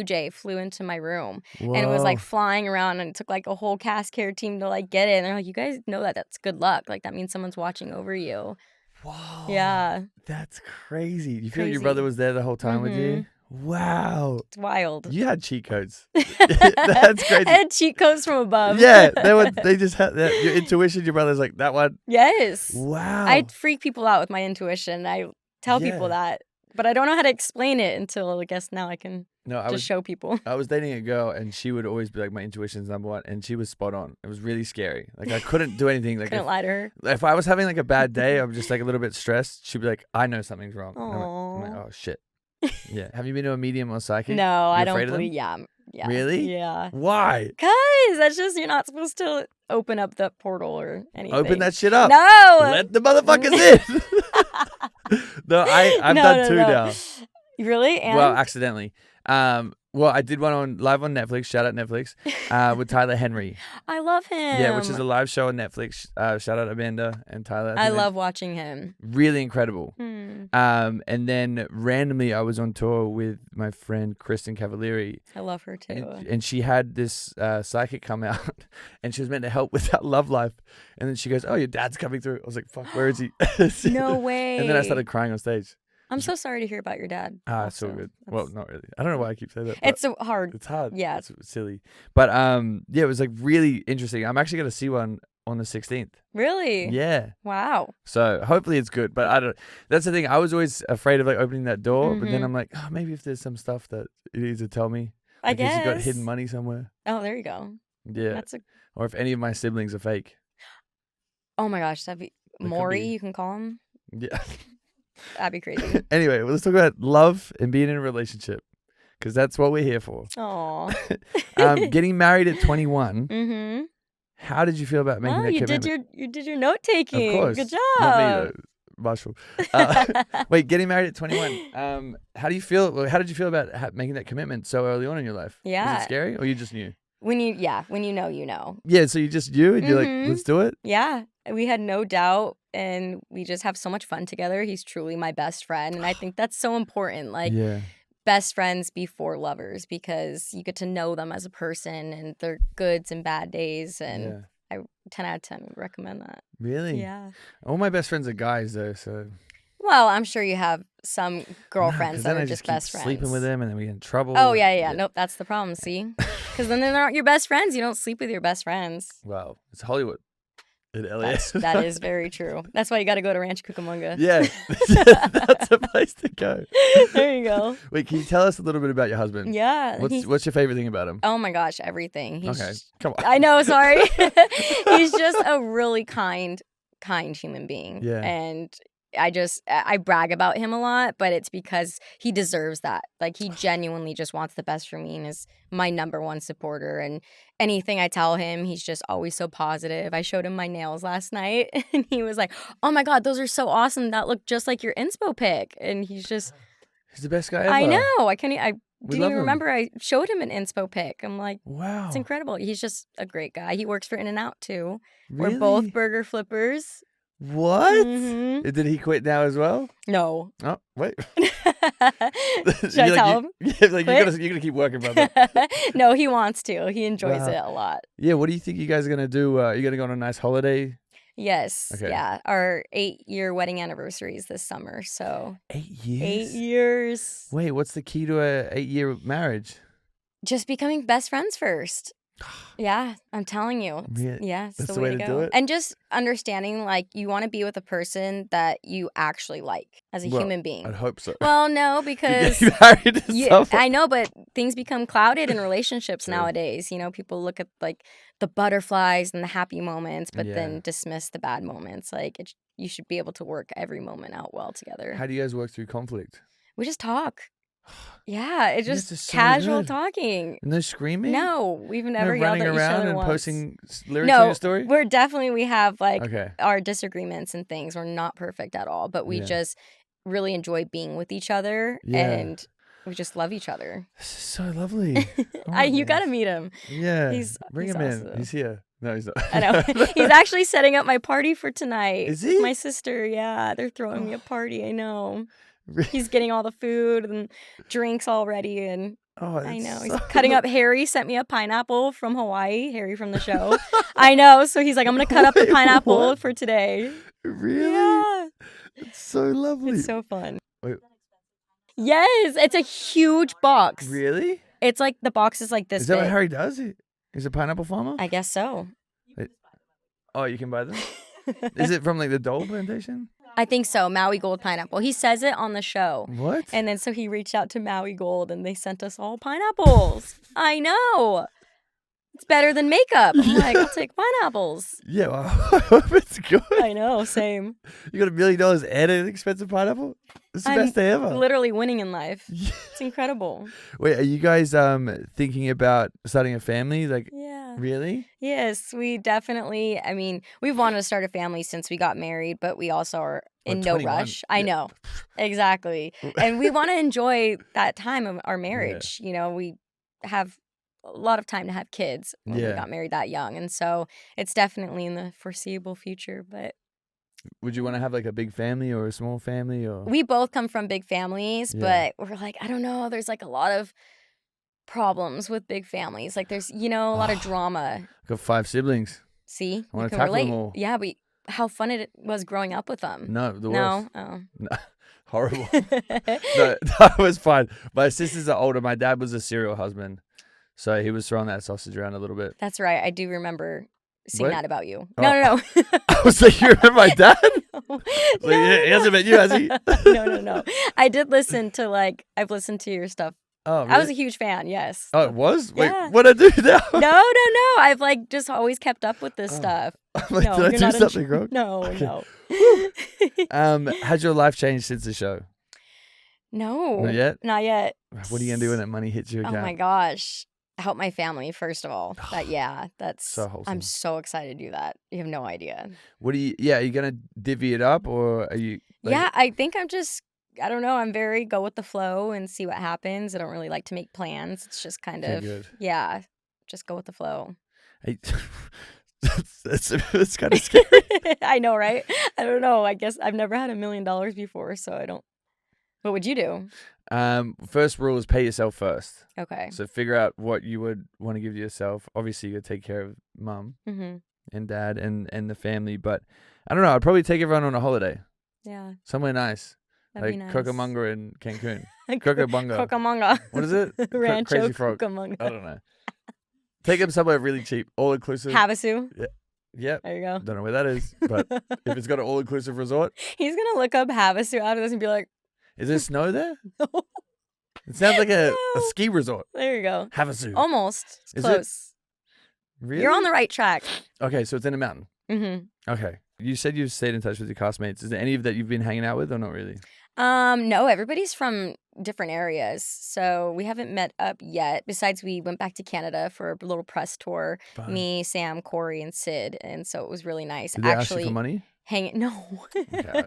jay flew into my room. Whoa. And it was like flying around, and it took like a whole cast care team to like get it. And they're like, you guys know that that's good luck. Like, that means someone's watching over you. Whoa. Yeah. That's crazy. You feel like your Crazy. brother was there the whole time with you? Wow. It's wild. You had cheat codes. That's crazy. I had cheat codes from above. Yeah, they just had that. Your intuition, your brother's like, that one. Yes. Wow. I freak people out with my intuition. I tell people that, but I don't know how to explain it until I guess now I can show people. I was dating a girl, and she would always be like, my intuition's number one, and she was spot on. It was really scary. Like, I couldn't do anything. Like, Couldn't lie to her. if I was having like a bad day, I'm just like a little bit stressed, she'd be like, I know something's wrong. And I'm like, oh shit. Yeah. Have you been to a medium or psychic? No, I You don't afraid of them? believe. Yeah. Really? Yeah. Why? Cause that's just, you're not supposed to open up the portal or anything. Open that shit up. No. Let the motherfuckers in. No, I've done two now. Really? And? Well, accidentally. Well, I did one live on Netflix. Shout out Netflix. With Tyler Henry. I love him. Yeah, which is a live show on Netflix. Shout out Amanda and Tyler. I love watching him. Really incredible. And then randomly, I was on tour with my friend Kristen Cavalieri. I love her too. And she had this psychic come out, and she was meant to help with that love life. And then she goes, "Oh, your dad's coming through." I was like, "Fuck, where is he?" No way. And then I started crying on stage. I'm so sorry to hear about your dad. It's so good. Well, not really. I don't know why I keep saying that. It's so hard. It's hard. Yeah. It's silly. But yeah, it was like really interesting. I'm actually going to see one on the 16th. Really? Yeah. Wow. So hopefully it's good. But I don't. That's the thing. I was always afraid of like opening that door. But then I'm like, oh, maybe if there's some stuff that it needs to tell me. I Like, guess. If you got hidden money somewhere. Oh, there you go. Yeah. Or if any of my siblings are fake. Oh my gosh, that'd be Maury. You can call him. Yeah. That'd be crazy. Anyway, well, let's talk about love and being in a relationship, because that's what we're here for. Aw. Getting married at 21. Mm-hmm. How did you feel about making that commitment? You did your note taking. Of course. Good job. Not me, though. Marshall. Wait, getting married at 21. How do you feel? How did you feel about making that commitment so early on in your life? Yeah. Was it scary, or you just knew? When you know, you know. Yeah, so you just knew, and you're like, let's do it? Yeah. We had no doubt, and we just have so much fun together. He's truly my best friend, and I think that's so important. Like, best friends before lovers, because you get to know them as a person and their goods and bad days, and I 10 out of 10 would recommend that. Really? Yeah. All my best friends are guys, though, so... Well, I'm sure you have some girlfriends that are just best friends. Sleeping with them, and then we get in trouble. Oh, yeah. Nope, that's the problem, see? Because then they're not your best friends. You don't sleep with your best friends. Wow, it's Hollywood in LA. That is very true. That's why you got to go to Rancho Cucamonga. Yeah, that's a place to go. There you go. Wait, can you tell us a little bit about your husband? Yeah. What's your favorite thing about him? Oh my gosh, everything. Okay, come on. I know, sorry. He's just a really kind human being. Yeah. And I brag about him a lot, but it's because he deserves that. Like, he genuinely just wants the best for me and is my number one supporter. And anything I tell him, he's just always so positive. I showed him my nails last night and he was like, "Oh my God, those are so awesome. That looked just like your inspo pic." And he's the best guy ever. I know. I didn't love even him. remember I showed him an inspo pic. I'm like, Wow. it's incredible. He's just a great guy. He works for In-N-Out too. Really? We're both burger flippers. What? Mhm. Did he quit now as well? No. Oh, wait. Should I tell him? Yeah, like you're Quit? gonna keep working, brother. No, he wants to. He enjoys Wow. it a lot. Yeah, what do you think you guys are gonna do? Are you gonna go on a nice holiday? Yes. Okay. Yeah. Our 8-year wedding anniversary is this summer. So 8 years. 8 years. Wait, what's the key to a 8-year marriage? Just becoming best friends first. Yeah, I'm telling you. Yeah, It's that's the way to do go. it? And just understanding, like, you want to be with a person that you actually like as a Well, human being. I'd hope so. Well, no, You're because getting married to someone. I know, but things become clouded in relationships True. nowadays. You know, people look at like the butterflies and the happy moments, but Yeah. then dismiss the bad moments. Like, you should be able to work every moment out well together. How do you guys work through conflict? We just talk. Yeah, it's This just is so casual good. talking. No screaming? No, we've No never yelled running at each around other and once. posting lyrics on your story? We have like Okay. our disagreements and things. We're not perfect at all, but we Yeah. just really enjoy being with each other Yeah. and we just love each other. This is so lovely. You got to meet him. Yeah. He's Bring him awesome. in. He's here. No, he's not. I know. He's actually setting up my party for tonight. Is with he? My sister, yeah. They're throwing me a party. I know. Really? He's getting all the food and drinks all ready and Oh, I know. that's He's so cutting up. Harry sent me a pineapple from Hawaii. Harry from the show. I know. So he's like, I'm going to cut up the Wait, pineapple what? for today. Really? Yeah. It's so lovely. It's so fun. Wait. Yes. It's a huge box. Really? It's like the box is like this Is that what big. Harry does? He's a pineapple farmer? I guess so. Oh, you can buy them? Is it from like the Dole plantation? I think so. Maui Gold pineapple. He says it on the show. What? And then so he reached out to Maui Gold and they sent us all pineapples. I know. It's better than makeup. I'm like, I'll take pineapples. Yeah, well, I hope it's good. I know, same. You got $1 million and an expensive pineapple? It's the I'm best day ever. Literally winning in life. Yeah. It's incredible. Wait, are you guys thinking about starting a family? Like, Yeah. really? Yes, we definitely, I mean, we've wanted to start a family since we got married, but we also are in no 21. rush. I Yeah. know. Exactly. And we want to enjoy that time of our marriage. You know, we have a lot of time to have kids when we Yeah. got married that young. And so it's definitely in the foreseeable future. But Would you want to have like a big family or a small family? Or we both come from big families, Yeah. but we're like, I don't know. There's like a lot of problems with big families. Like there's, you know, a lot of drama. got 5 siblings. See, I wanna you can tackle them relate. all. Yeah, how fun it was growing up with them. No, the No, worst. oh. No, horrible. No, that was fine. My sisters are older. My dad was a serial husband. So he was throwing that sausage around a little bit. That's right. I do remember seeing What? that about you. Oh. No. I was like, you remember my dad? No. Like, he hasn't met you, has he? No. I did listen to I've listened to your stuff. Oh, I was a really? huge fan. Yes. Oh, it was? Wait, Yeah. what'd I do now? No. I've just always kept up with this Oh. stuff. I'm like, No, did I you're do not in something wrong? No. Has your life changed since the show? No. Not yet? Not yet. What are you going to do when that money hits your Oh account? my gosh. Help my family, first of all. That's So wholesome. I'm so excited to do that. You have no idea. Are you going to divvy it up or are you? Yeah, I think I don't know. I'm very go with the flow and see what happens. I don't really like to make plans. It's just kind Okay, of, good. yeah, just go with the flow. That's kind of scary. I know, right? I don't know. I guess I've never had $1 million before, so I don't. What would you do? First rule is pay yourself first. Okay. So figure out what you would want to give to yourself. Obviously, you got to take care of mum Mm-hmm. and dad and the family. But I don't know. I'd probably take everyone on a holiday. Yeah, Somewhere nice. that'd Like be nice. Cucamonga in Cancun. Cucamonga. Cucamonga. What is it? Rancho Crazy frog. Cucamonga. I don't know. Take them somewhere really cheap, all inclusive. Havasu. Yep. There you go. Don't know where that is, but if it's got an all-inclusive resort. He's going to look up Havasu after this and be like, Is there snow there? no. It sounds like a No. ski resort. There you go. Havasu. Almost. It's Is it? close. Really? You're on the right track. Okay, so it's in a mountain. Mm-hmm. Okay. You said you've stayed in touch with your castmates. Is there any of that you've been hanging out with or not really? No, everybody's from different areas. So we haven't met up yet. Besides, we went back to Canada for a little press tour. Fun. Me, Sam, Corey, and Sid. And so it was really nice. Did they ask you for money? No. Okay.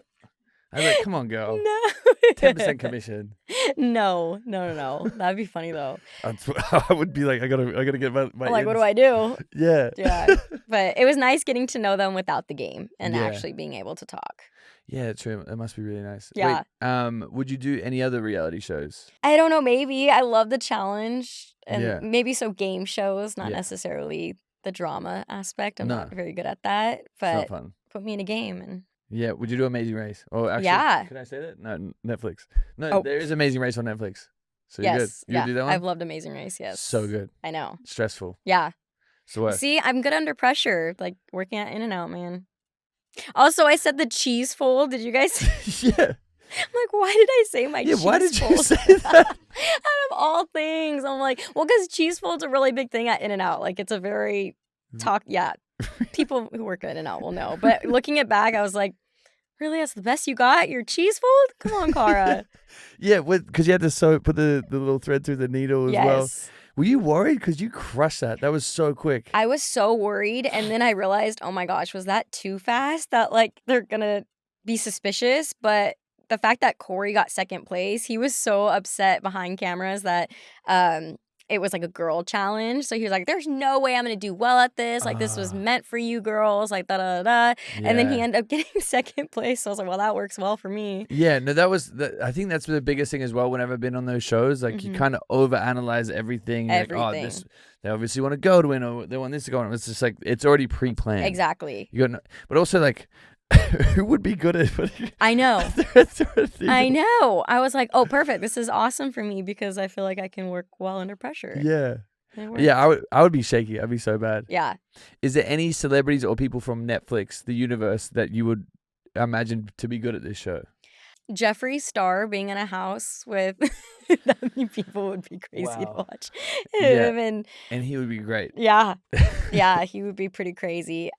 I was like, come on, girl. No. 10% commission. No. That'd be funny though. I would be like, I gotta get my Like, what ins. do I do? Yeah. Yeah. But it was nice getting to know them without the game and Yeah. actually being able to talk. Yeah, true. It must be really nice. Yeah. Wait, would you do any other reality shows? I don't know, maybe. I love the challenge and Yeah. maybe so game shows, not Yeah. necessarily the drama aspect. I'm No. not very good at that, It's not but fun. put me in a game and Yeah. Would you do Amazing Race? Or actually, Yeah. Can I say that? No, Netflix. No, Oh. there is Amazing Race on Netflix. So you're yes, good. You yeah. do that one? I've loved Amazing Race, yes. So good. I know. Stressful. Yeah. So what? See, I'm good under pressure, like working at In-N-Out, man. Also, I said the cheese fold. Did you guys? Yeah. I'm like, why did I say my Yeah, cheese why did you fold? say that? Out of all things, I'm like, well, because cheese fold's a really big thing at In-N-Out. Like, it's a very yeah. People who work at In-N-Out will know. But looking it back, I was like, really, that's the best you got? Your cheese fold? Come on, Cara. Yeah, because you had to put the little thread through the needle as well. Yes. Were you worried? Because you crushed that. That was so quick. I was so worried. And then I realized, oh my gosh, was that too fast? That like they're going to be suspicious. But the fact that Corey got second place, he was so upset behind cameras that it was like a girl challenge. So he was like, there's no way I'm going to do well at this. Like, this was meant for you girls. Like, da-da-da. And then he ended up getting second place. So I was like, well, that works well for me. Yeah, no, I think that's the biggest thing as well whenever I've been on those shows. Like, you kind of overanalyze everything. Like, oh, they obviously want to go to win or they want this to go on. It's just like, it's already pre-planned. Exactly. But also, like, who would be good at it? I know. I know. I was like, oh, perfect. This is awesome for me because I feel like I can work well under pressure. Yeah. And it worked. Yeah, I would be shaky. I'd be so bad. Yeah. Is there any celebrities or people from Netflix, the universe, that you would imagine to be good at this show? Jeffree Star being in a house with that many people would be crazy to watch him. And he would be great. Yeah. Yeah, he would be pretty crazy.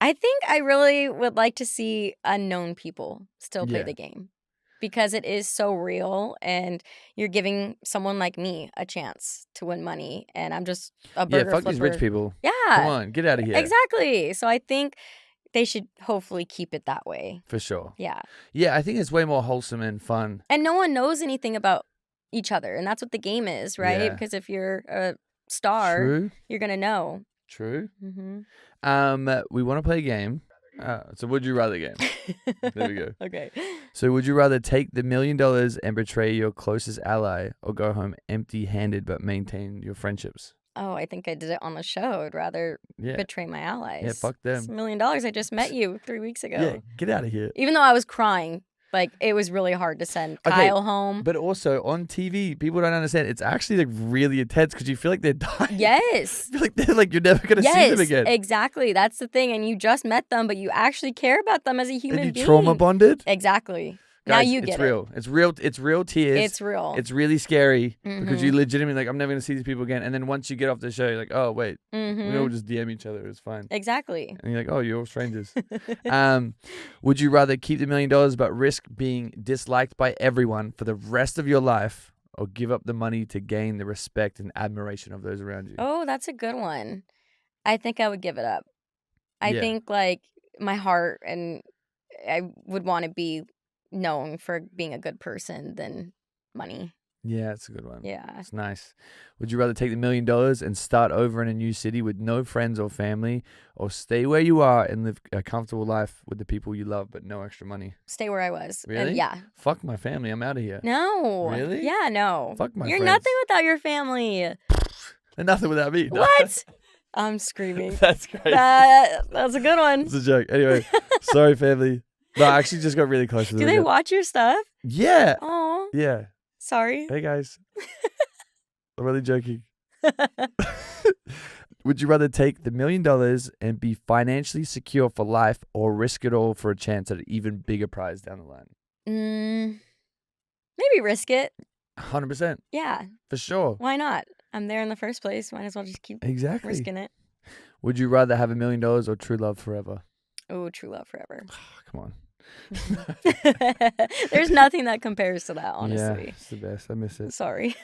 I think I really would like to see unknown people still play the game because it is so real and you're giving someone like me a chance to win money and I'm just a burger fuck flipper. these rich people. Yeah. Come on, get out of here. Exactly. So I think they should hopefully keep it that way. For sure. Yeah. Yeah, I think it's way more wholesome and fun. And no one knows anything about each other and that's what the game is, right? Yeah. Because if you're a star, you're going to know. True. Mm-hmm. We want to play a game. So would you rather game? There we go. Okay. So would you rather take the $1 million and betray your closest ally or go home empty-handed but maintain your friendships? Oh, I think I did it on the show. I'd rather betray my allies. Yeah, fuck them. It's $1 million. I just met you 3 weeks ago. Yeah, get out of here. Even though I was crying, like it was really hard to send Kyle home. But also on TV, people don't understand. It's actually like really intense because you feel like they're dying. Yes. You feel like they're like you're never gonna see them again. Exactly. That's the thing. And you just met them, but you actually care about them as a human and you being. trauma bonded. Exactly. Guys, now you get it's real. it. It's real. It's real tears. It's real. It's really scary because you legitimately like I'm never gonna see these people again. And then once you get off the show, you're like, oh wait, we all just DM each other. It's fine. Exactly. And you're like, oh, you're all strangers. Would you rather keep the $1 million but risk being disliked by everyone for the rest of your life, or give up the money to gain the respect and admiration of those around you? Oh, that's a good one. I think I would give it up. I think like my heart and I would want to be known for being a good person than money. Yeah, it's a good one. Yeah. It's nice. Would you rather take the $1 million and start over in a new city with no friends or family, or stay where you are and live a comfortable life with the people you love but no extra money? Stay where I was. Really? Yeah. Fuck my family. I'm out of here. No. Really? Yeah, no. Fuck my You're friends. nothing without your family. And nothing without me. No. What? I'm screaming. That's great. That's a good one. It's a joke. Anyway, sorry, family. No, I actually just got really close to them. Do they watch your stuff? Yeah. Oh. Yeah. Sorry. Hey, guys. I'm really joking. Would you rather take the $1 million and be financially secure for life, or risk it all for a chance at an even bigger prize down the line? Maybe risk it. 100%. Yeah. For sure. Why not? I'm there in the first place. Might as well just keep risking it. Would you rather have $1 million or true love forever? Oh, true love forever. Come on. There's nothing that compares to that, honestly. Yeah, it's the best. I miss it. Sorry.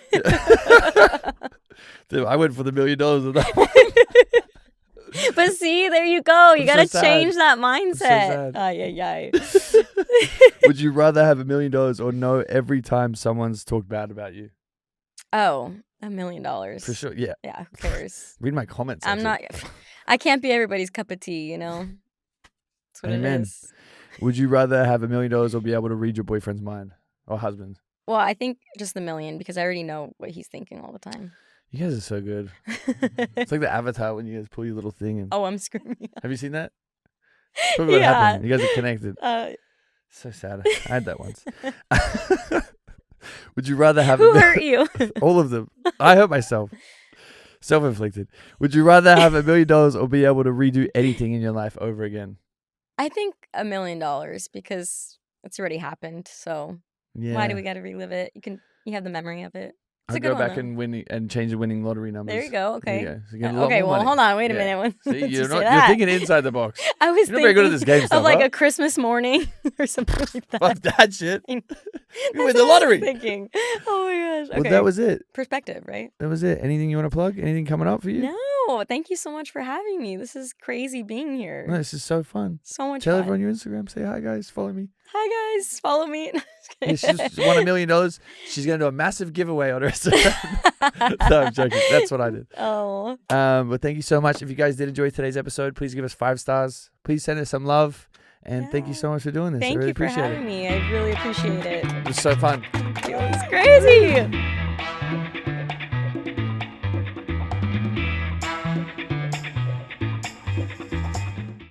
Dude, I went for the $1 million on that one. But see, there you go. You got to so change that So mindset. sad. Would you rather have $1 million or know every time someone's talked bad about you? Oh, $1 million. For sure. Yeah. Yeah, who cares? Read my comments. I can't be everybody's cup of tea, you know? That's what Amen. it is. Would you rather have $1 million or be able to read your boyfriend's mind or husband? Well, I think just the million, because I already know what he's thinking all the time. You guys are so good. It's like the Avatar when you guys pull your little thing and... Oh, I'm screaming. Have you seen that? Probably what happened. You guys are connected. So sad. I had that once. Would you rather have... Who hurt you? All of them. I hurt myself. Self-inflicted. Would you rather have $1 million or be able to redo anything in your life over again? I think $1 million, because it's already happened. So why do we got to relive it? You have the memory of it. I'll go back and change the winning lottery numbers. There you go. Okay. There you go. So Okay. Well, hold on. Wait a minute. See, you're thinking inside the box. I was You're not very good at this game stuff. Of like a Christmas morning or something like that. Fuck that shit. You win the lottery. Thinking. Oh my gosh. Okay. Well, that was it. Perspective, right? That was it. Anything you want to plug? Anything coming up for you? No. Thank you so much for having me. This is crazy being here. No, this is so fun. So much Tell fun. everyone your Instagram. Say hi, guys. Follow me. Hi, guys. Follow me. Yeah, she's won $1 million. She's going to do a massive giveaway on her Instagram. No, I'm joking. That's what I did. Oh. But thank you so much. If you guys did enjoy today's episode, please give us 5 stars. Please send us some love. And thank you so much for doing this. Thank I really you for appreciate having me. I really appreciate it. It was so fun. It was crazy.